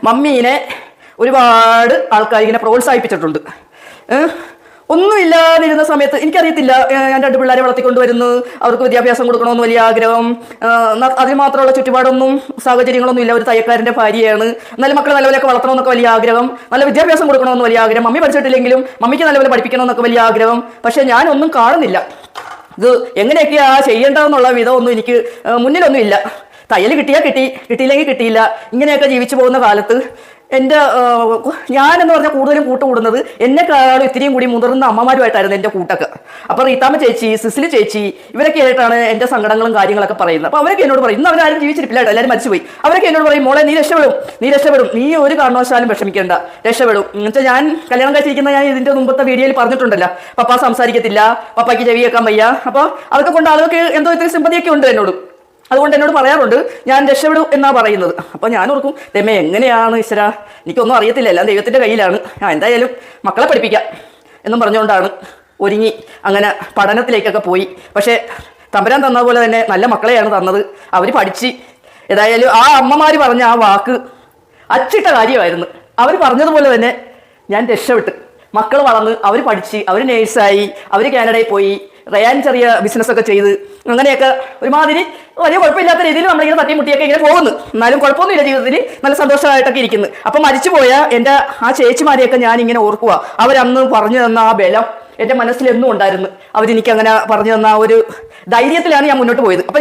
മമ്മീനെ ഒരുപാട് ആൾക്കാർ ഇങ്ങനെ പ്രോത്സാഹിപ്പിച്ചിട്ടുണ്ട്. ഒന്നുമില്ലാതിരുന്ന സമയത്ത് എനിക്കറിയത്തില്ല, ഞാൻ 2 പിള്ളേരെ വളർത്തിക്കൊണ്ടുവരുന്നു, അവർക്ക് വിദ്യാഭ്യാസം കൊടുക്കണമെന്ന് വലിയ ആഗ്രഹം. അതിന് മാത്രമുള്ള ചുറ്റുപാടൊന്നും സാഹചര്യങ്ങളൊന്നും ഇല്ല. ഒരു തയ്യക്കാരൻ്റെ ഭാര്യയാണ്. എന്നാലും മക്കളെ നല്ലപോലെയൊക്കെ വളർത്തണമെന്നൊക്കെ വലിയ ആഗ്രഹം, നല്ല വിദ്യാഭ്യാസം കൊടുക്കണമെന്ന് വലിയ ആഗ്രഹം. മമ്മി പഠിച്ചിട്ടില്ലെങ്കിലും മമ്മിക്ക് നല്ലപോലെ പഠിപ്പിക്കണമെന്നൊക്കെ വലിയ ആഗ്രഹം. പക്ഷെ ഞാനൊന്നും കാണുന്നില്ല. ഇത് എങ്ങനെയൊക്കെയാ ചെയ്യേണ്ടതെന്നുള്ള വിധമൊന്നും എനിക്ക് മുന്നിലൊന്നും ഇല്ല. തയ്യൽ കിട്ടിയാൽ കിട്ടി, കിട്ടിയില്ലെങ്കിൽ കിട്ടിയില്ല. ഇങ്ങനെയൊക്കെ ജീവിച്ചു പോകുന്ന കാലത്ത് ഞാനെന്ന് പറഞ്ഞാൽ കൂടുതലും കൂട്ടുകൂടുന്നത് എന്നെക്കാളും ഇത്തിരിയും കൂടി മുതിർന്ന അമ്മമാരുമായിട്ടായിരുന്നു എൻ്റെ കൂട്ടൊക്കെ. അപ്പോൾ റീത്താമ്മ ചേച്ചി, സിസിലി ചേച്ചി, ഇവരൊക്കെ ആയിട്ടാണ് എൻ്റെ സങ്കടങ്ങളും കാര്യങ്ങളൊക്കെ പറയുന്നത്. അപ്പോൾ അവരൊക്കെ എന്നോട് പറയും, ഇന്ന് അവരാരും ജീവിച്ചിരിപ്പില്ല, എല്ലാവരും മരിച്ചുപോയി. അവരൊക്കെ എന്നോട് പറയും, മോളെ നീ രക്ഷപ്പെടും, നീ ഒരു കാരണവശാലും വിഷമിക്കേണ്ട, രക്ഷപ്പെടും. എന്നുവെച്ചാൽ ഞാൻ കല്യാണം കഴിച്ചിരിക്കുന്ന ഞാൻ ഇതിൻ്റെ മുമ്പത്തെ വീഡിയോയിൽ പറഞ്ഞിട്ടുണ്ടല്ലോ, പപ്പ സംസാരിക്കത്തില്ല, പപ്പയ്ക്ക് ചെവി കേൾക്കാൻ വയ്യ. അപ്പോൾ അതൊക്കെ കൊണ്ട് ആളുകൾക്ക് എന്തോ ഇത്തിരി സിമ്പതിയൊക്കെ ഉണ്ട് എന്നോട്. അതുകൊണ്ട് എന്നോട് പറയാറുണ്ട് ഞാൻ രക്ഷപ്പെടും എന്നാ പറയുന്നത്. അപ്പോൾ ഞാൻ ഓർക്കും, ദൈവമേ എങ്ങനെയാണ് ഈശ്വരാ, എനിക്കൊന്നും അറിയത്തില്ല, എല്ലാം ദൈവത്തിൻ്റെ കയ്യിലാണ്. എന്തായാലും മക്കളെ പഠിപ്പിക്കാം എന്നും പറഞ്ഞുകൊണ്ടാണ് ഒരുങ്ങി അങ്ങനെ പഠനത്തിലേക്കൊക്കെ പോയി. പക്ഷേ തമ്പുരാൻ തന്ന പോലെ തന്നെ നല്ല മക്കളെയാണ് തന്നത്. അവർ പഠിച്ച് ഏതായാലും ആ അമ്മമാർ പറഞ്ഞ ആ വാക്ക് അച്ചിട്ട കാര്യമായിരുന്നു. അവർ പറഞ്ഞതുപോലെ തന്നെ ഞാൻ രക്ഷപ്പെട്ട്, മക്കൾ വളർന്ന്, അവർ പഠിച്ച്, അവർ നേഴ്സായി, അവർ കാനഡയിൽ പോയി, റയാൻ ചെറിയ ബിസിനസ്സൊക്കെ ചെയ്ത് അങ്ങനെയൊക്കെ ഒരുമാതിരി വലിയ കുഴപ്പമില്ലാത്ത രീതിയിൽ നമ്മളിങ്ങനെ തട്ടിമുട്ടിയൊക്കെ ഇങ്ങനെ പോകുന്നു. എന്നാലും കുഴപ്പമൊന്നുമില്ല, ജീവിതത്തിൽ നല്ല സന്തോഷമായിട്ടൊക്കെ ഇരിക്കുന്നു. അപ്പം മരിച്ചുപോയ എൻ്റെ ആ ചേച്ചിമാരെയൊക്കെ ഞാൻ ഇങ്ങനെ ഓർക്കുക. അവരന്ന് പറഞ്ഞു തന്ന ആ ബലം എൻ്റെ മനസ്സിലെന്നും ഉണ്ടായിരുന്നു. അവരെനിക്കങ്ങനെ പറഞ്ഞു തന്ന ആ ഒരു ധൈര്യത്തിലാണ് ഞാൻ മുന്നോട്ട് പോയത്. അപ്പം